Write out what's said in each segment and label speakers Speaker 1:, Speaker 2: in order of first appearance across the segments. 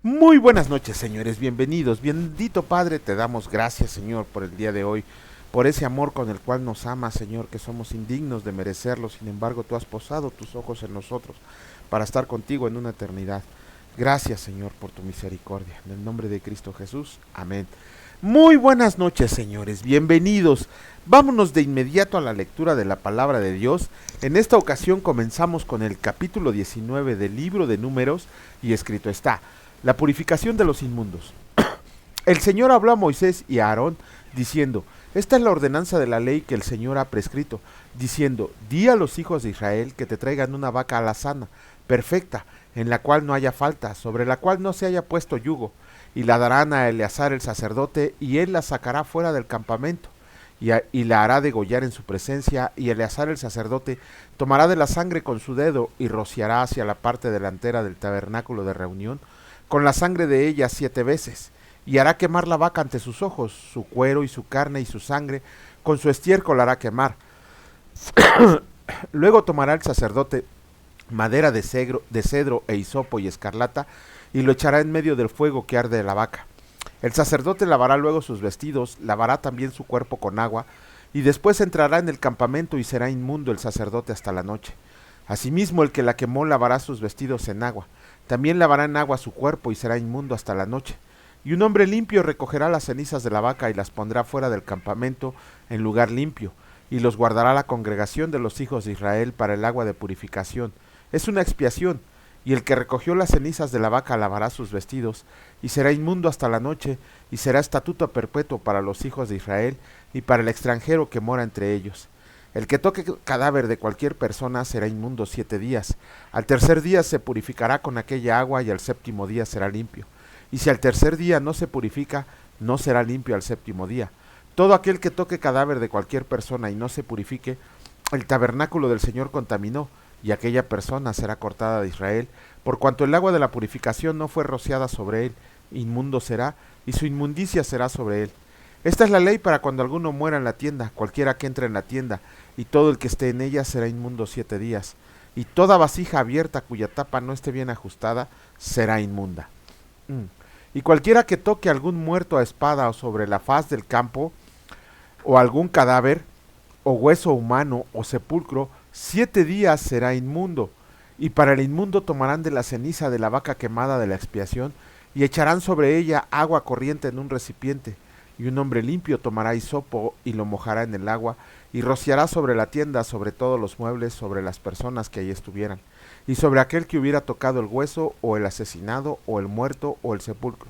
Speaker 1: Muy buenas noches, señores, bienvenidos. Bendito Padre, te damos gracias, Señor, por el día de hoy, por ese amor con el cual nos amas, Señor, que somos indignos de merecerlo. Sin embargo, tú has posado tus ojos en nosotros para estar contigo en una eternidad. Gracias, Señor, por tu misericordia. En el nombre de Cristo Jesús, amén. Muy buenas noches, señores, bienvenidos. Vámonos de inmediato a la lectura de la palabra de Dios. En esta ocasión comenzamos con el capítulo 19 del libro de Números, y escrito está: la purificación de los inmundos. El Señor habló a Moisés y a Aarón, diciendo: esta es la ordenanza de la ley que el Señor ha prescrito, diciendo: di a los hijos de Israel que te traigan una vaca alazana, perfecta, en la cual no haya falta, sobre la cual no se haya puesto yugo, y la darán a Eleazar el sacerdote, y él la sacará fuera del campamento, y la hará degollar en su presencia, y Eleazar el sacerdote tomará de la sangre con su dedo, y rociará hacia la parte delantera del tabernáculo de reunión, con la sangre de ella 7 veces, y hará quemar la vaca ante sus ojos, su cuero y su carne y su sangre, con su estiércol la hará quemar. Luego tomará el sacerdote madera de cedro e hisopo y escarlata, y lo echará en medio del fuego que arde de la vaca. El sacerdote lavará luego sus vestidos, lavará también su cuerpo con agua, y después entrará en el campamento y será inmundo el sacerdote hasta la noche. Asimismo el que la quemó lavará sus vestidos en agua, también lavará en agua su cuerpo y será inmundo hasta la noche. Y un hombre limpio recogerá las cenizas de la vaca y las pondrá fuera del campamento en lugar limpio, y los guardará la congregación de los hijos de Israel para el agua de purificación. Es una expiación. Y el que recogió las cenizas de la vaca lavará sus vestidos, y será inmundo hasta la noche, y será estatuto perpetuo para los hijos de Israel, y para el extranjero que mora entre ellos. El que toque cadáver de cualquier persona será inmundo 7 días. Al tercer día se purificará con aquella agua, y al séptimo día será limpio. Y si al tercer día no se purifica, no será limpio al séptimo día. Todo aquel que toque cadáver de cualquier persona y no se purifique, el tabernáculo del Señor contaminó, y aquella persona será cortada de Israel, por cuanto el agua de la purificación no fue rociada sobre él, inmundo será, y su inmundicia será sobre él. Esta es la ley para cuando alguno muera en la tienda, cualquiera que entre en la tienda, y todo el que esté en ella será inmundo 7 días, y toda vasija abierta cuya tapa no esté bien ajustada será inmunda. Y cualquiera que toque algún muerto a espada o sobre la faz del campo, o algún cadáver, o hueso humano, o sepulcro, 7 días será inmundo. Y para el inmundo tomarán de la ceniza de la vaca quemada de la expiación, y echarán sobre ella agua corriente en un recipiente, y un hombre limpio tomará hisopo y lo mojará en el agua, y rociará sobre la tienda, sobre todos los muebles, sobre las personas que allí estuvieran, y sobre aquel que hubiera tocado el hueso, o el asesinado, o el muerto, o el sepulcro.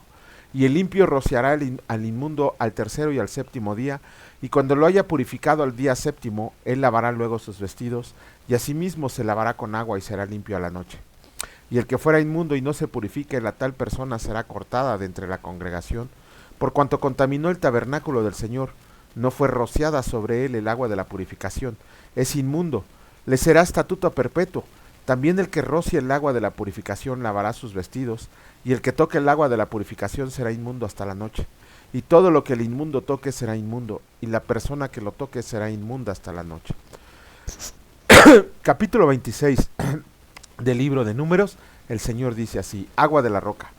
Speaker 1: Y el limpio rociará al inmundo al tercero y al séptimo día, y cuando lo haya purificado al día séptimo, él lavará luego sus vestidos, y asimismo se lavará con agua y será limpio a la noche. Y el que fuera inmundo y no se purifique, la tal persona será cortada de entre la congregación, por cuanto contaminó el tabernáculo del Señor, no fue rociada sobre él el agua de la purificación, es inmundo, le será estatuto perpetuo. También el que rocie el agua de la purificación lavará sus vestidos, y el que toque el agua de la purificación será inmundo hasta la noche. Y todo lo que el inmundo toque será inmundo, y la persona que lo toque será inmunda hasta la noche. Capítulo 26 del libro de Números. El Señor dice así: agua de la roca.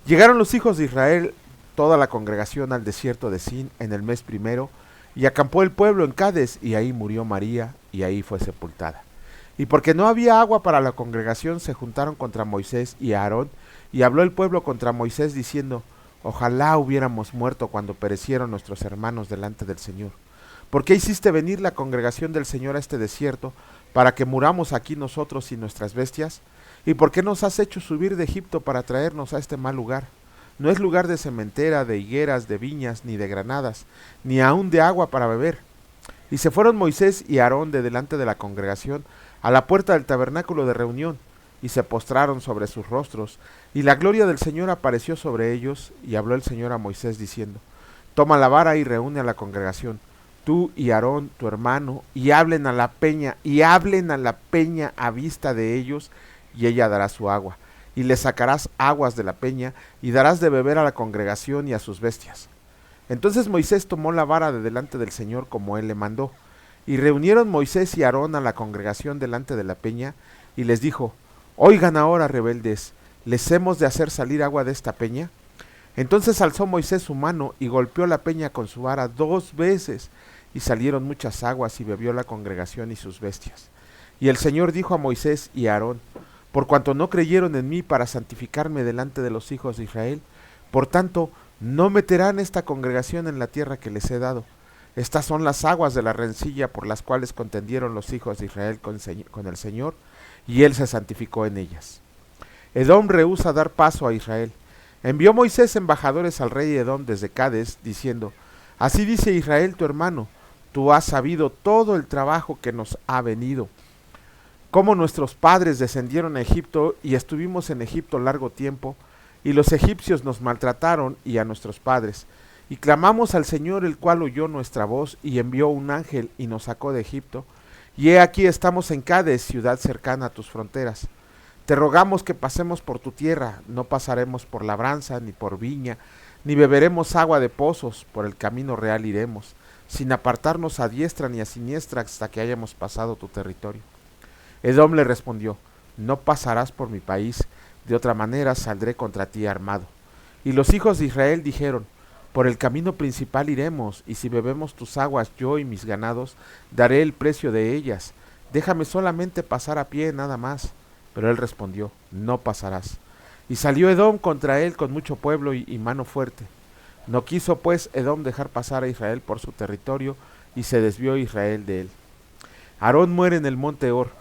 Speaker 1: Llegaron los hijos de Israel, toda la congregación, al desierto de Sin en el mes primero, y acampó el pueblo en Cades, y ahí murió María, y ahí fue sepultada. Y porque no había agua para la congregación, se juntaron contra Moisés y Aarón, y habló el pueblo contra Moisés diciendo: ojalá hubiéramos muerto cuando perecieron nuestros hermanos delante del Señor. ¿Por qué hiciste venir la congregación del Señor a este desierto, para que muramos aquí nosotros y nuestras bestias? ¿Y por qué nos has hecho subir de Egipto para traernos a este mal lugar? No es lugar de sementera, de higueras, de viñas, ni de granadas, ni aun de agua para beber. Y se fueron Moisés y Aarón de delante de la congregación a la puerta del tabernáculo de reunión, y se postraron sobre sus rostros, y la gloria del Señor apareció sobre ellos, y habló el Señor a Moisés diciendo: toma la vara y reúne a la congregación, tú y Aarón tu hermano, y hablen a la peña, a vista de ellos, y ella dará su agua, y le sacarás aguas de la peña, y darás de beber a la congregación y a sus bestias. Entonces Moisés tomó la vara de delante del Señor como él le mandó, y reunieron Moisés y Aarón a la congregación delante de la peña, y les dijo: oigan ahora, rebeldes, ¿les hemos de hacer salir agua de esta peña? Entonces alzó Moisés su mano y golpeó la peña con su vara 2 veces, y salieron muchas aguas, y bebió la congregación y sus bestias. Y el Señor dijo a Moisés y a Aarón: por cuanto no creyeron en mí para santificarme delante de los hijos de Israel, por tanto no meterán esta congregación en la tierra que les he dado. Estas son las aguas de la rencilla por las cuales contendieron los hijos de Israel con el Señor, y él se santificó en ellas. Edom rehúsa dar paso a Israel. Envió Moisés embajadores al rey Edom desde Cades, diciendo: así dice Israel tu hermano, tú has sabido todo el trabajo que nos ha venido, cómo nuestros padres descendieron a Egipto y estuvimos en Egipto largo tiempo, y los egipcios nos maltrataron y a nuestros padres. Y clamamos al Señor, el cual oyó nuestra voz y envió un ángel y nos sacó de Egipto. Y he aquí estamos en Cades, ciudad cercana a tus fronteras. Te rogamos que pasemos por tu tierra, no pasaremos por labranza ni por viña, ni beberemos agua de pozos, por el camino real iremos, sin apartarnos a diestra ni a siniestra hasta que hayamos pasado tu territorio. Edom le respondió: no pasarás por mi país, de otra manera saldré contra ti armado. Y los hijos de Israel dijeron: por el camino principal iremos, y si bebemos tus aguas yo y mis ganados, daré el precio de ellas. Déjame solamente pasar a pie, nada más. Pero él respondió: no pasarás. Y salió Edom contra él con mucho pueblo y mano fuerte. No quiso pues Edom dejar pasar a Israel por su territorio, y se desvió Israel de él. Aarón muere en el monte Hor.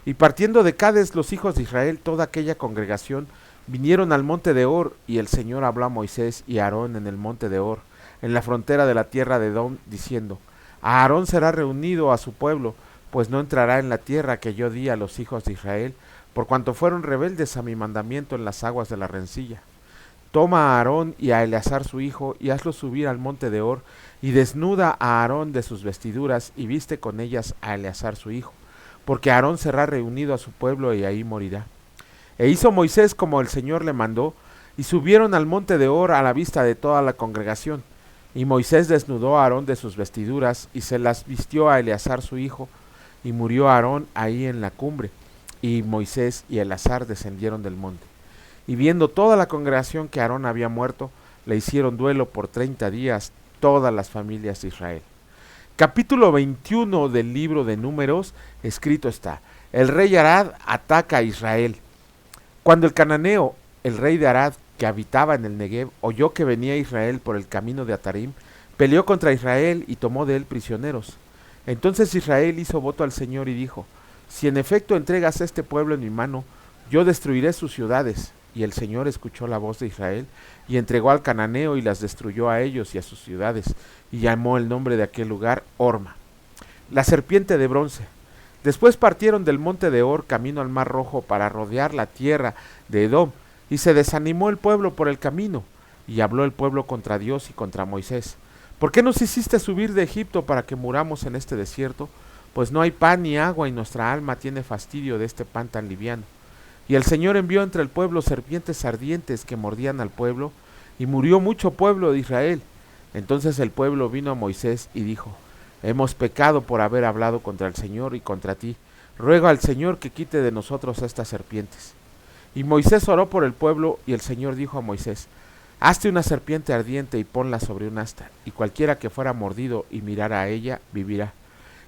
Speaker 1: Y partiendo de Cades los hijos de Israel, toda aquella congregación, vinieron al monte de Hor, y el Señor habló a Moisés y a Aarón en el monte de Hor, en la frontera de la tierra de Edom, diciendo: a Aarón será reunido a su pueblo, pues no entrará en la tierra que yo di a los hijos de Israel, por cuanto fueron rebeldes a mi mandamiento en las aguas de la rencilla. Toma a Aarón y a Eleazar su hijo, y hazlos subir al monte de Hor, y desnuda a Aarón de sus vestiduras, y viste con ellas a Eleazar su hijo, porque Aarón será reunido a su pueblo, y ahí morirá. E hizo Moisés como el Señor le mandó, y subieron al monte de Hor a la vista de toda la congregación. Y Moisés desnudó a Aarón de sus vestiduras, y se las vistió a Eleazar su hijo, y murió Aarón ahí en la cumbre. Y Moisés y Eleazar descendieron del monte. Y viendo toda la congregación que Aarón había muerto, le hicieron duelo por 30 días todas las familias de Israel. Capítulo 21 del libro de Números, escrito está: el rey Arad ataca a Israel. Cuando el cananeo, el rey de Arad, que habitaba en el Negev, oyó que venía Israel por el camino de Atarim, peleó contra Israel y tomó de él prisioneros. Entonces Israel hizo voto al Señor y dijo: si en efecto entregas este pueblo en mi mano, yo destruiré sus ciudades. Y el Señor escuchó la voz de Israel, y entregó al cananeo y las destruyó a ellos y a sus ciudades, y llamó el nombre de aquel lugar Horma. La serpiente de bronce. Después partieron del monte de Hor camino al mar Rojo para rodear la tierra de Edom, y se desanimó el pueblo por el camino, y habló el pueblo contra Dios y contra Moisés: ¿por qué nos hiciste subir de Egipto para que muramos en este desierto? Pues no hay pan ni agua, y nuestra alma tiene fastidio de este pan tan liviano. Y el Señor envió entre el pueblo serpientes ardientes que mordían al pueblo, y murió mucho pueblo de Israel. Entonces el pueblo vino a Moisés y dijo: hemos pecado por haber hablado contra el Señor y contra ti. Ruega al Señor que quite de nosotros estas serpientes. Y Moisés oró por el pueblo, y el Señor dijo a Moisés: hazte una serpiente ardiente y ponla sobre un asta, y cualquiera que fuera mordido y mirara a ella, vivirá.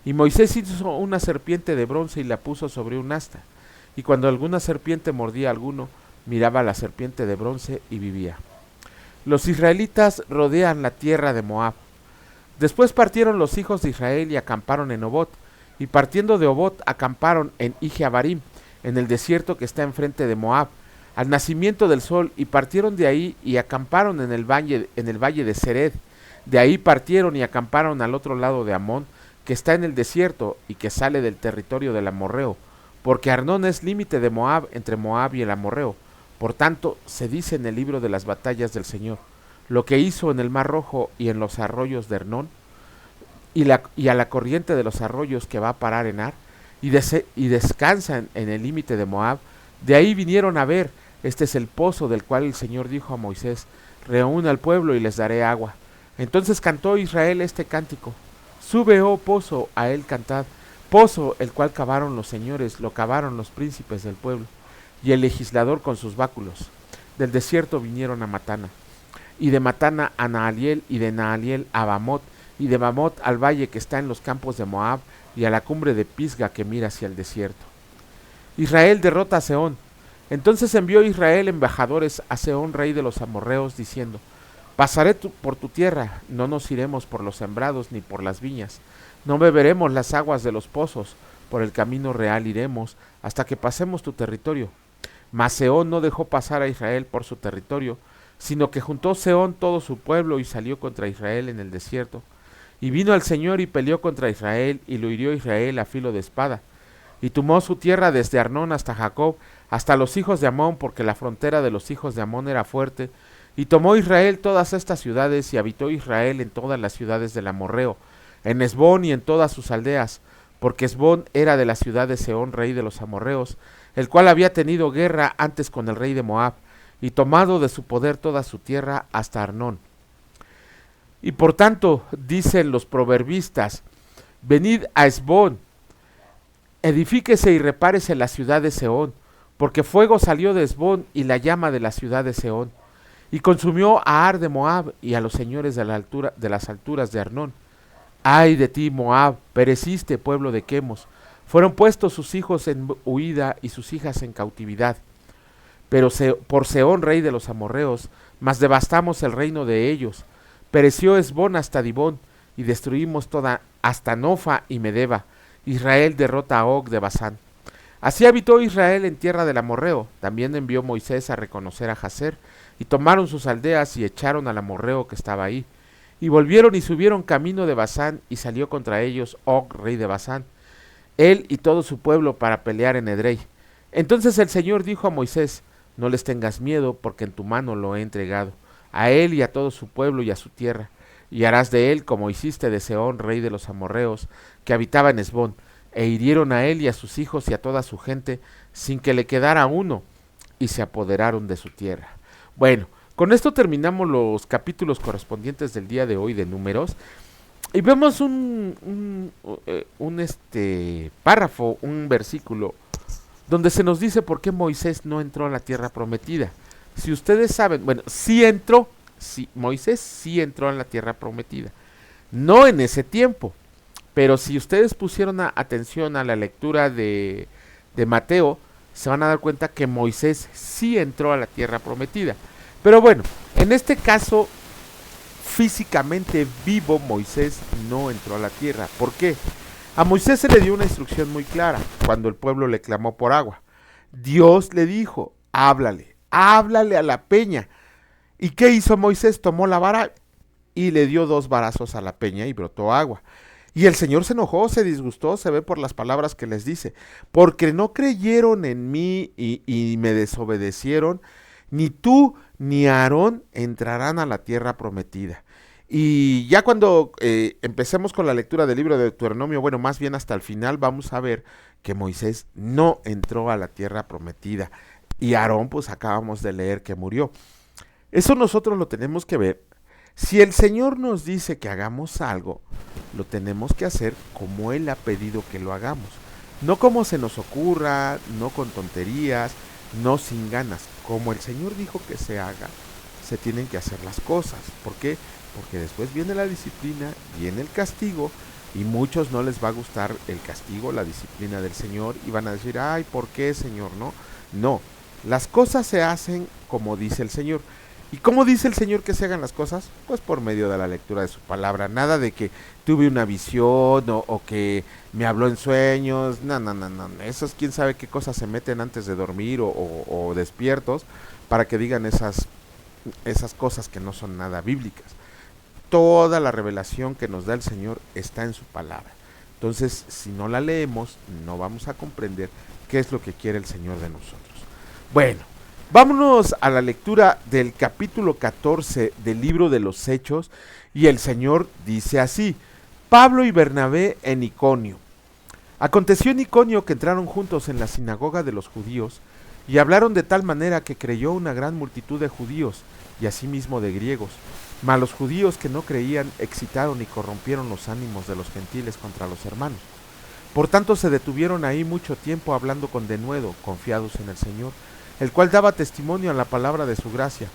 Speaker 1: Y Moisés hizo una serpiente de bronce y la puso sobre un asta. Y cuando alguna serpiente mordía a alguno, miraba a la serpiente de bronce y vivía. Los israelitas rodean la tierra de Moab. Después partieron los hijos de Israel y acamparon en Obot, y partiendo de Obot acamparon en Ije-Abarim, en el desierto que está enfrente de Moab, al nacimiento del sol, y partieron de ahí y acamparon en el valle de Sered. De ahí partieron y acamparon al otro lado de Amón, que está en el desierto y que sale del territorio del amorreo, porque Arnón es límite de Moab entre Moab y el amorreo. Por tanto, se dice en el libro de las batallas del Señor: lo que hizo en el mar Rojo y en los arroyos de Arnón, y a la corriente de los arroyos que va a parar en Ar, y descansan en el límite de Moab. De ahí vinieron a ver: este es el pozo del cual el Señor dijo a Moisés: reúna al pueblo y les daré agua. Entonces cantó Israel este cántico: sube, oh pozo, a él cantad, pozo el cual cavaron los señores, lo cavaron los príncipes del pueblo. y el legislador con sus báculos. Del desierto vinieron a Matana, y de Matana a Nahaliel, y de Nahaliel a Bamot, y de Bamot al valle que está en los campos de Moab, y a la cumbre de Pisga que mira hacia el desierto. Israel derrota a Sehón. Entonces envió Israel embajadores a Sehón, rey de los amorreos, diciendo: Pasaré por tu tierra, no nos iremos por los sembrados ni por las viñas, no beberemos las aguas de los pozos, por el camino real iremos, hasta que pasemos tu territorio. Mas Sehón no dejó pasar a Israel por su territorio, sino que juntó Sehón todo su pueblo y salió contra Israel en el desierto. Y vino al Señor y peleó contra Israel, y lo hirió Israel a filo de espada. Y tomó su tierra desde Arnón hasta Jacob, hasta los hijos de Amón, porque la frontera de los hijos de Amón era fuerte. Y tomó Israel todas estas ciudades, y habitó Israel en todas las ciudades del amorreo, en Hesbón y en todas sus aldeas, porque Hesbón era de la ciudad de Sehón, rey de los amorreos, el cual había tenido guerra antes con el rey de Moab, y tomado de su poder toda su tierra hasta Arnón. Y por tanto, dicen los proverbistas: venid a Hesbón, edifíquese y repárese la ciudad de Sehón, porque fuego salió de Hesbón y la llama de la ciudad de Sehón, y consumió a Ar de Moab y a los señores de las alturas de Arnón. Ay de ti, Moab, pereciste, pueblo de Quemos. Fueron puestos sus hijos en huida y sus hijas en cautividad. Pero por Sehón, rey de los amorreos, mas devastamos el reino de ellos. Pereció Hesbón hasta Dibón, y destruimos toda hasta Nofa y Medeba. Israel derrota a Og de Basán. Así habitó Israel en tierra del amorreo. También envió Moisés a reconocer a Jazer, y tomaron sus aldeas y echaron al amorreo que estaba ahí. Y volvieron y subieron camino de Basán, y salió contra ellos Og, rey de Basán, él y todo su pueblo, para pelear en Edrei. Entonces el Señor dijo a Moisés: no les tengas miedo, porque en tu mano lo he entregado, a él y a todo su pueblo y a su tierra, y harás de él como hiciste de Sehón, rey de los amorreos, que habitaba en Hesbón, e hirieron a él y a sus hijos y a toda su gente, sin que le quedara uno, y se apoderaron de su tierra. Bueno, con esto terminamos los capítulos correspondientes del día de hoy de Números, y vemos un párrafo, un versículo, donde se nos dice por qué Moisés no entró a la tierra prometida. Si ustedes saben, bueno, sí entró, sí, Moisés sí entró en la tierra prometida, no en ese tiempo, pero si ustedes pusieron atención a la lectura de Mateo, se van a dar cuenta que Moisés sí entró a la tierra prometida. Pero bueno, en este caso, físicamente vivo, Moisés no entró a la tierra. ¿Por qué? A Moisés se le dio una instrucción muy clara cuando el pueblo le clamó por agua. Dios le dijo: háblale a la peña. ¿Y qué hizo Moisés? Tomó la vara y le dio 2 varazos a la peña y brotó agua. Y el Señor se enojó, se disgustó, se ve por las palabras que les dice: porque no creyeron en mí y me desobedecieron, ni tú ni Aarón entrarán a la tierra prometida. Y ya cuando empecemos con la lectura del libro de Deuteronomio, bueno, más bien hasta el final, vamos a ver que Moisés no entró a la tierra prometida. Y Aarón, pues acabamos de leer que murió. Eso nosotros lo tenemos que ver. Si el Señor nos dice que hagamos algo, lo tenemos que hacer como Él ha pedido que lo hagamos. No como se nos ocurra, no con tonterías, no sin ganas. Como el Señor dijo que se haga, se tienen que hacer las cosas. ¿Por qué? Porque después viene la disciplina, viene el castigo, y muchos no les va a gustar el castigo, la disciplina del Señor, y van a decir: ay, ¿por qué, Señor? No, las cosas se hacen como dice el Señor. ¿Y cómo dice el Señor que se hagan las cosas? Pues por medio de la lectura de su palabra. Nada de que tuve una visión o que me habló en sueños. No. Eso es quién sabe qué cosas se meten antes de dormir o despiertos para que digan esas cosas que no son nada bíblicas. Toda la revelación que nos da el Señor está en su palabra. Entonces, si no la leemos, no vamos a comprender qué es lo que quiere el Señor de nosotros. Bueno, vámonos a la lectura del capítulo 14 del libro de los Hechos, y el Señor dice así: Pablo y Bernabé en Iconio. Aconteció en Iconio que entraron juntos en la sinagoga de los judíos, y hablaron de tal manera que creyó una gran multitud de judíos, y asimismo de griegos. Mas los judíos que no creían excitaron y corrompieron los ánimos de los gentiles contra los hermanos. Por tanto se detuvieron ahí mucho tiempo hablando con denuedo, confiados en el Señor, el cual daba testimonio a la palabra de su gracia,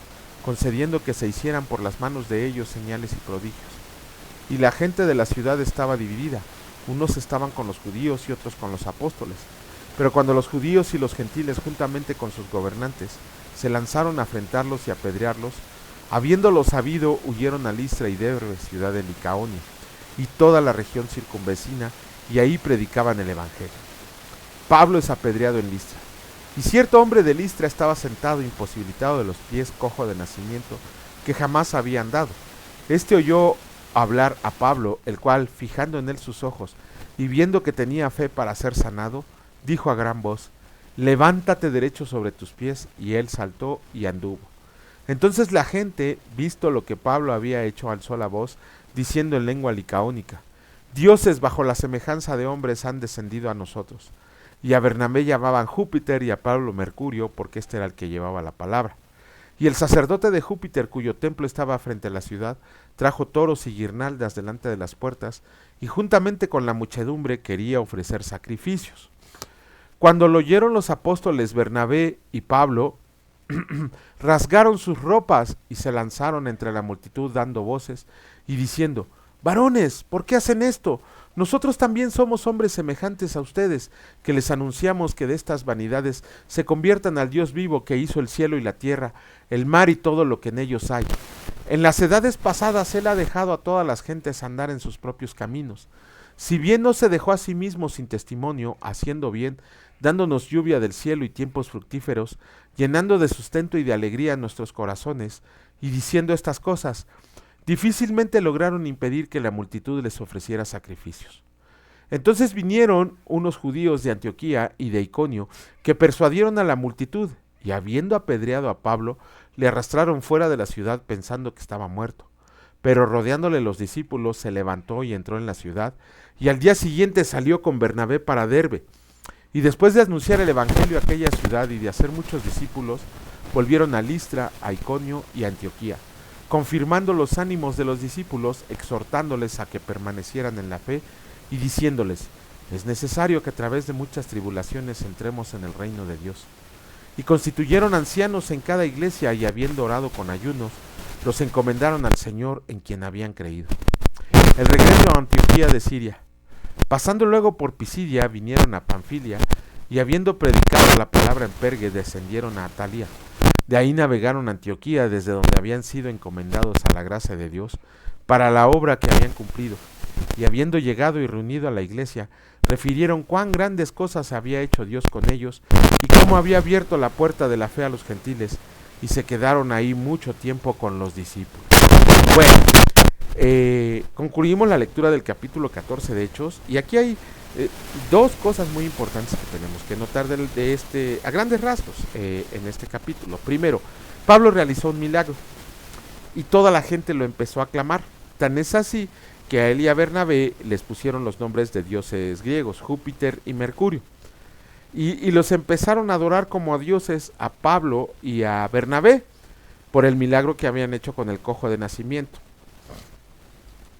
Speaker 1: concediendo que se hicieran por las manos de ellos señales y prodigios. Y la gente de la ciudad estaba dividida, unos estaban con los judíos y otros con los apóstoles. Pero cuando los judíos y los gentiles, juntamente con sus gobernantes, se lanzaron a afrentarlos y apedrearlos, habiéndolo sabido, huyeron a Listra y Derbe, ciudad de Licaonia, y toda la región circunvecina, y ahí predicaban el evangelio. Pablo es apedreado en Listra. Y cierto hombre de Listra estaba sentado, imposibilitado de los pies, cojo de nacimiento, que jamás había andado. Este oyó hablar a Pablo, el cual, fijando en él sus ojos, y viendo que tenía fe para ser sanado, dijo a gran voz: levántate derecho sobre tus pies. Y él saltó y anduvo. Entonces la gente, visto lo que Pablo había hecho, alzó la voz, diciendo en lengua licaónica: dioses bajo la semejanza de hombres han descendido a nosotros. Y a Bernabé llamaban Júpiter y a Pablo Mercurio, porque este era el que llevaba la palabra. Y el sacerdote de Júpiter, cuyo templo estaba frente a la ciudad, trajo toros y guirnaldas delante de las puertas, y juntamente con la muchedumbre quería ofrecer sacrificios. Cuando lo oyeron los apóstoles Bernabé y Pablo, rasgaron sus ropas y se lanzaron entre la multitud dando voces y diciendo: varones, ¿por qué hacen esto? Nosotros también somos hombres semejantes a ustedes, que les anunciamos que de estas vanidades se conviertan al Dios vivo que hizo el cielo y la tierra, el mar y todo lo que en ellos hay. En las edades pasadas él ha dejado a todas las gentes andar en sus propios caminos. Si bien no se dejó a sí mismo sin testimonio, haciendo bien, dándonos lluvia del cielo y tiempos fructíferos, llenando de sustento y de alegría nuestros corazones, y diciendo estas cosas, difícilmente lograron impedir que la multitud les ofreciera sacrificios. Entonces vinieron unos judíos de Antioquía y de Iconio, que persuadieron a la multitud, y habiendo apedreado a Pablo, le arrastraron fuera de la ciudad pensando que estaba muerto. Pero rodeándole los discípulos, se levantó y entró en la ciudad, y al día siguiente salió con Bernabé para Derbe. Y después de anunciar el evangelio a aquella ciudad y de hacer muchos discípulos, volvieron a Listra, a Iconio y a Antioquía, confirmando los ánimos de los discípulos, exhortándoles a que permanecieran en la fe y diciéndoles: es necesario que a través de muchas tribulaciones entremos en el reino de Dios. Y constituyeron ancianos en cada iglesia, y habiendo orado con ayunos, los encomendaron al Señor en quien habían creído. El regreso a Antioquía de Siria. Pasando luego por Pisidia, vinieron a Panfilia, y habiendo predicado la palabra en Pergue, descendieron a Atalia. De ahí navegaron a Antioquía, desde donde habían sido encomendados a la gracia de Dios, para la obra que habían cumplido. Y habiendo llegado y reunido a la iglesia, refirieron cuán grandes cosas había hecho Dios con ellos, y cómo había abierto la puerta de la fe a los gentiles, y se quedaron ahí mucho tiempo con los discípulos. Bueno, concluimos la lectura del capítulo 14 de Hechos, y aquí hay dos cosas muy importantes que tenemos que notar a grandes rasgos en este capítulo. Primero, Pablo realizó un milagro y toda la gente lo empezó a aclamar. Tan es así que a él y a Bernabé les pusieron los nombres de dioses griegos, Júpiter y Mercurio, y los empezaron a adorar como a dioses a Pablo y a Bernabé por el milagro que habían hecho con el cojo de nacimiento.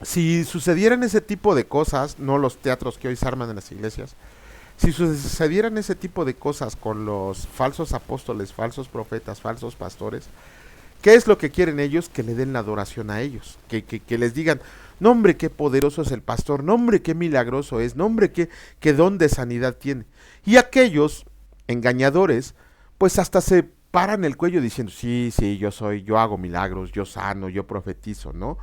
Speaker 1: Si sucedieran ese tipo de cosas, no los teatros que hoy se arman en las iglesias, si sucedieran ese tipo de cosas con los falsos apóstoles, falsos profetas, falsos pastores, ¿qué es lo que quieren ellos? Que le den la adoración a ellos, que les digan: no hombre, qué poderoso es el pastor, no hombre, qué milagroso es, no hombre, qué don de sanidad tiene. Y aquellos engañadores, pues hasta se paran el cuello diciendo: sí, yo hago milagros, yo sano, yo profetizo, ¿no?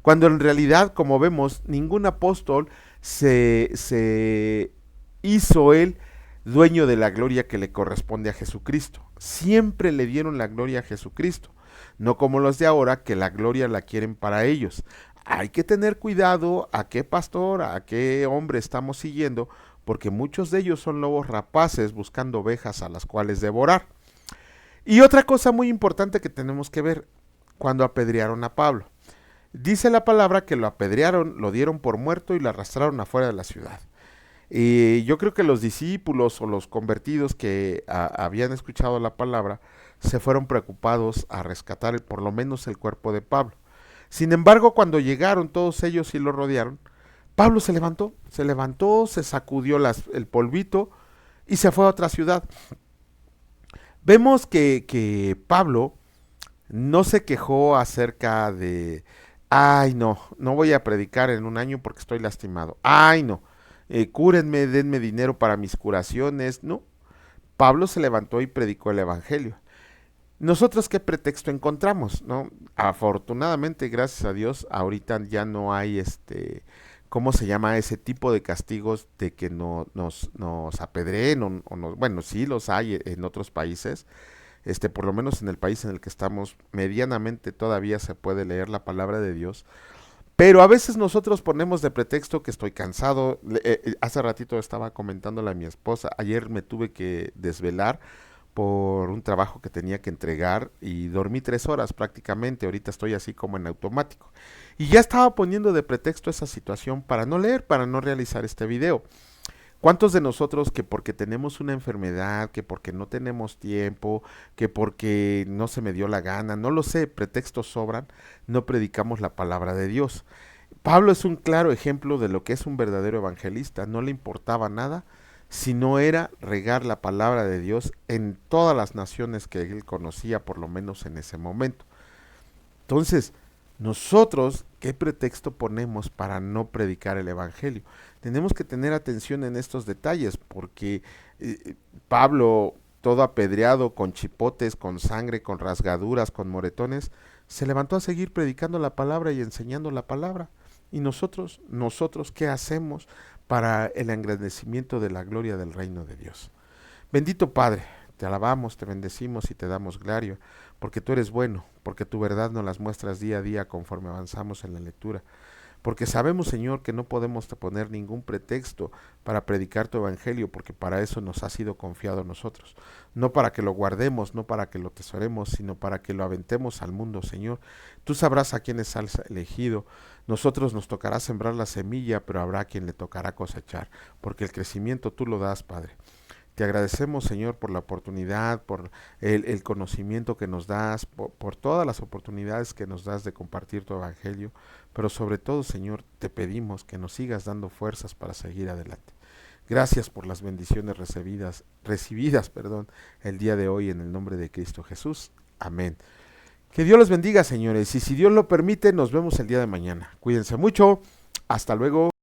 Speaker 1: Cuando en realidad, como vemos, ningún apóstol se hizo él dueño de la gloria que le corresponde a Jesucristo. Siempre le dieron la gloria a Jesucristo, no como los de ahora, que la gloria la quieren para ellos. Hay que tener cuidado a qué pastor, a qué hombre estamos siguiendo, porque muchos de ellos son lobos rapaces buscando ovejas a las cuales devorar. Y otra cosa muy importante que tenemos que ver, cuando apedrearon a Pablo. Dice la palabra que lo apedrearon, lo dieron por muerto y lo arrastraron afuera de la ciudad. Y yo creo que los discípulos o los convertidos que habían escuchado la palabra se fueron preocupados a rescatar por lo menos el cuerpo de Pablo. Sin embargo, cuando llegaron todos ellos y lo rodearon, Pablo se levantó, se sacudió el polvito y se fue a otra ciudad. Vemos que Pablo no se quejó acerca de, ay no, no voy a predicar en un año porque estoy lastimado, ay no, cúrenme, denme dinero para mis curaciones, no. Pablo se levantó y predicó el Evangelio. ¿Nosotros qué pretexto encontramos? ¿No? Afortunadamente, gracias a Dios, ahorita ya no hay ¿cómo se llama? Ese tipo de castigos de que no, nos apedreen bueno, sí los hay en otros países, por lo menos en el país en el que estamos, medianamente todavía se puede leer la palabra de Dios, pero a veces nosotros ponemos de pretexto que estoy cansado. Hace ratito estaba comentándole a mi esposa, ayer me tuve que desvelar por un trabajo que tenía que entregar y dormí 3 horas prácticamente, ahorita estoy así como en automático. Y ya estaba poniendo de pretexto esa situación para no leer, para no realizar este video. ¿Cuántos de nosotros que porque tenemos una enfermedad, que porque no tenemos tiempo, que porque no se me dio la gana, no lo sé, pretextos sobran, no predicamos la palabra de Dios? Pablo es un claro ejemplo de lo que es un verdadero evangelista, no le importaba nada si no era regar la palabra de Dios en todas las naciones que él conocía, por lo menos en ese momento. Entonces, nosotros, ¿qué pretexto ponemos para no predicar el Evangelio? Tenemos que tener atención en estos detalles, porque Pablo, todo apedreado, con chipotes, con sangre, con rasgaduras, con moretones, se levantó a seguir predicando la palabra y enseñando la palabra. ¿Y nosotros qué hacemos para el engrandecimiento de la gloria del reino de Dios? Bendito Padre, te alabamos, te bendecimos y te damos gloria, porque tú eres bueno, porque tu verdad nos las muestras día a día conforme avanzamos en la lectura. Porque sabemos, Señor, que no podemos poner ningún pretexto para predicar tu evangelio, porque para eso nos ha sido confiado a nosotros. No para que lo guardemos, no para que lo tesoremos, sino para que lo aventemos al mundo, Señor. Tú sabrás a quiénes has elegido. Nosotros nos tocará sembrar la semilla, pero habrá quien le tocará cosechar, porque el crecimiento tú lo das, Padre. Te agradecemos, Señor, por la oportunidad, por el conocimiento que nos das, por todas las oportunidades que nos das de compartir tu evangelio, pero sobre todo, Señor, te pedimos que nos sigas dando fuerzas para seguir adelante. Gracias por las bendiciones recibidas, el día de hoy en el nombre de Cristo Jesús. Amén. Que Dios los bendiga, señores, y si Dios lo permite, nos vemos el día de mañana. Cuídense mucho. Hasta luego.